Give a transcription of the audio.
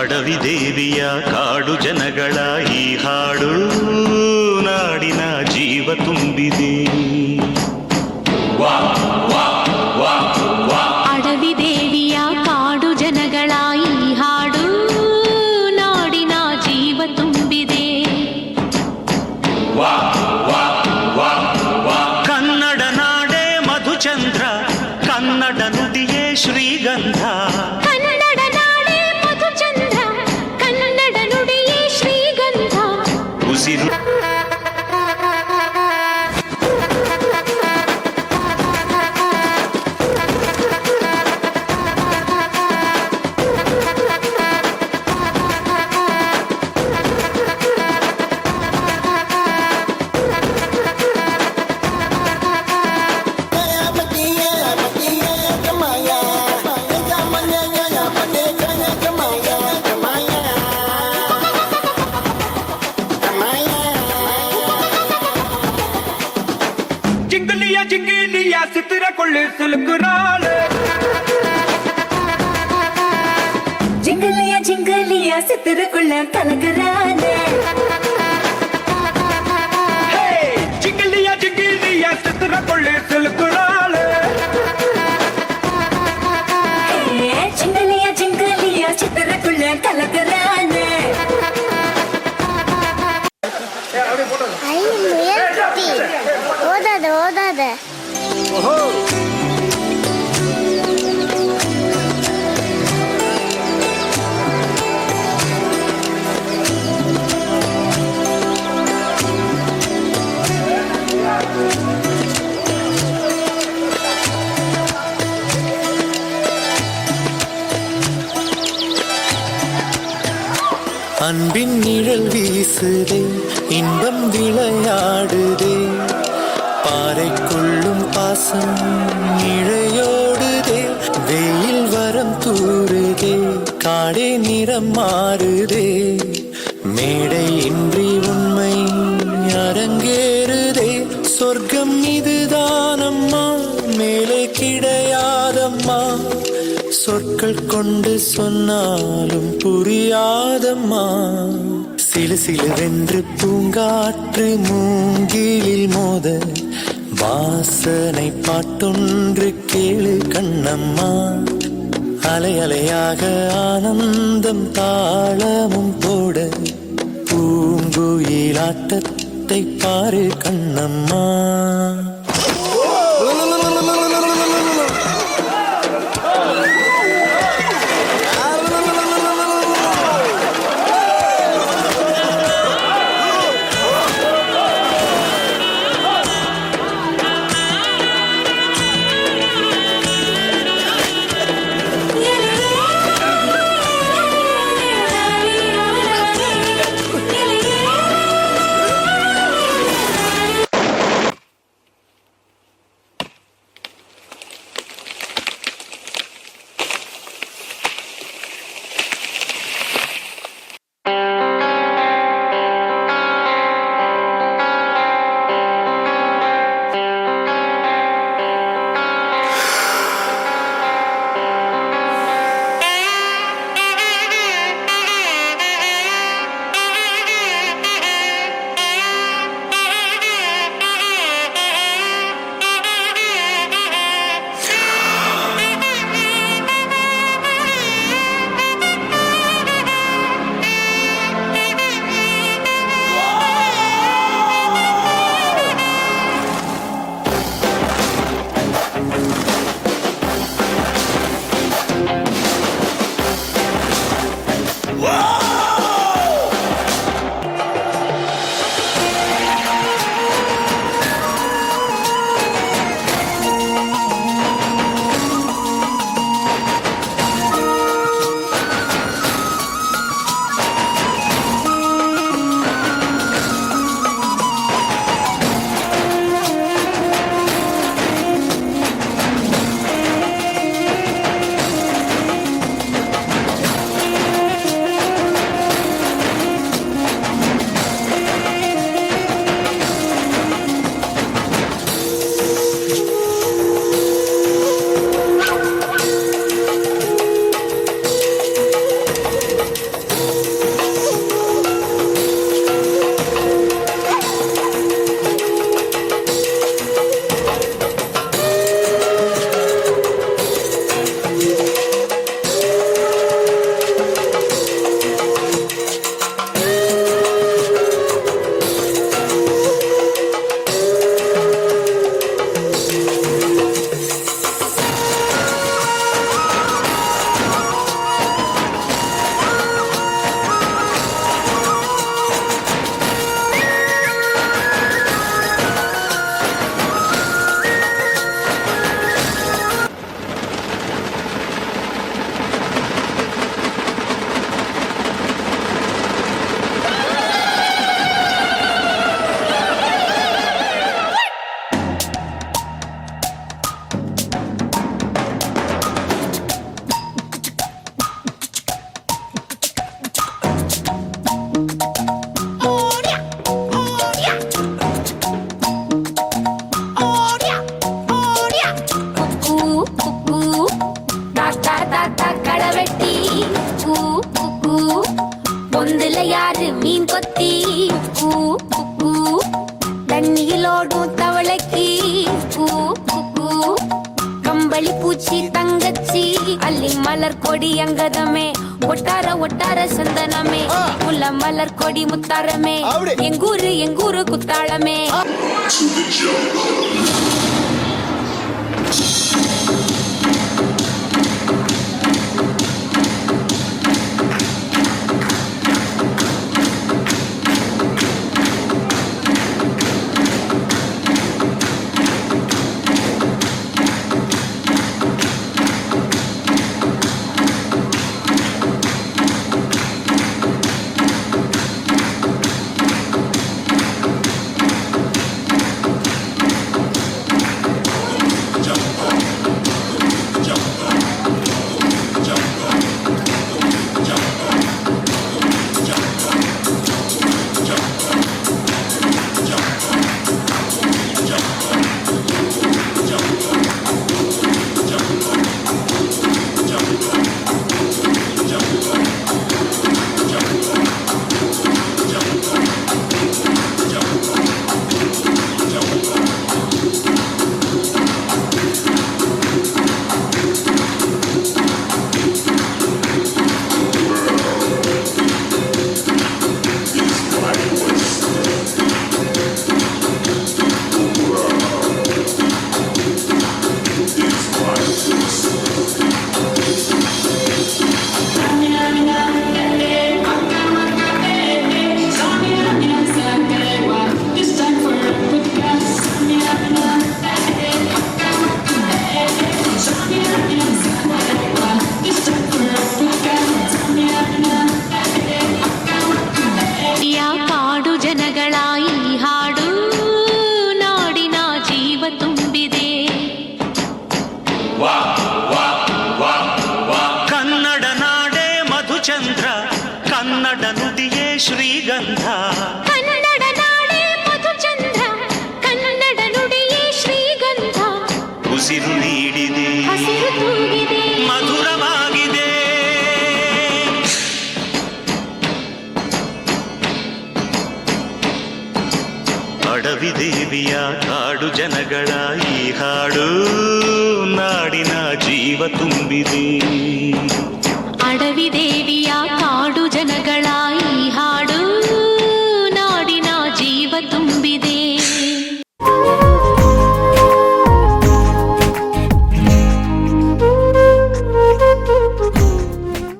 ಅಡವಿ ದೇವಿಯ ಕಾಡು ಜನಗಳ ಈ ಹಾಡು ನಾಡಿನ ಜೀವ ತುಂಬಿದೆ. ಅಡವಿ ದೇವಿಯ ಕಾಡು ಜನಗಳ ಈ ಹಾಡು ನಾಡಿನ ಜೀವ ತುಂಬಿದೆ. ಕನ್ನಡ ನಾಡೇ ಮಧುಚಂದ್ರ, ಕನ್ನಡ ನುಡಿಯೇ ಶ್ರೀಗಂಧ. ಕನ್ನಡ ನಾಡೇ ಮಧುಚಂದ್ರ, ಕನ್ನಡ ನುಡಿಯೇ ಶ್ರೀಗಂಧ. ಉಸಿರು ಜಿಂಗಲಿಯ ಸಿತ್ತಿರಕೊಳ್ಳಿ ಸುಲುಕುರಾಳೆ. ಜಿಂಗಲಿಯ ಸಿತ್ತಿರಕೊಳ್ಳ ಕಲಕರಾಳೆ. ಜಿಂಗಲಿಯ ಸಿತ್ತಿರಕೊಳ್ಳಿ ಸುಲುಕುರಾಳೆ. ಜಿಂಗಲಿಯ ಸಿತ್ತಿರಕೊಳ್ಳ ಕಲಕರಾಳೆ. ಓದದೆ அன்பின் நிழல் வீசுதே, இன்பம் விளையாடுதே, பாறைக்குள்ளும் பாசம் இழையோடுதே, வெயில் வரம் தூறுதே, காடே நிறம் மாறுதே, மேடை இன்றி உண்மை அரங்கேறுதே, சொர்க்கம் இதுதானம்மா மேலே கிடையாதம்மா, சொற்கள் கொண்டு சொன்னாலும் புரியாதம்மா, சிலு சிலுவென்று பூங்காற்று மூங்கிலில் மோத வாசனை பாட்டொன்று கேளு கண்ணம்மா, அலை அலையாக ஆனந்தம் தாளமும் போட பூங்குயிலாட்டத்தை பாரு கண்ணம்மா. பொந்துல யாரு மீன் கொத்தி கூ கூ தண்ணியிலோடும் தவளைக்கு கூ கூ கம்பளி பூச்சி தங்கச்சி அள்ளி மலர் கொடி அங்கதமே ஒட்டார ஒட்டார சந்தனமே முல்ல மலர் கொடி முத்தாரமே எங்கூரு குத்தாளமே ಚಂದ್ರ ಕನ್ನಡ ನುಡಿಯೇ ಶ್ರೀಗಂಧ ಕನ್ನಡ ನಾಡೇ ಮಧುಚಂದ್ರ ಕನ್ನಡ ನುಡಿಯೇ ಶ್ರೀಗಂಧ ಉಸಿರು ನೀಡಿದೆ ಹಸಿರು ತೂಗಿದೆ ಮಧುರವಾಗಿದೆ ಅಡವಿ ದೇವಿಯ ಕಾಡು ಜನಗಳ ಈ ಹಾಡು ನಾಡಿನ ಜೀವ ತುಂಬಿದೆ ಅಡವಿ ದೇವಿಯ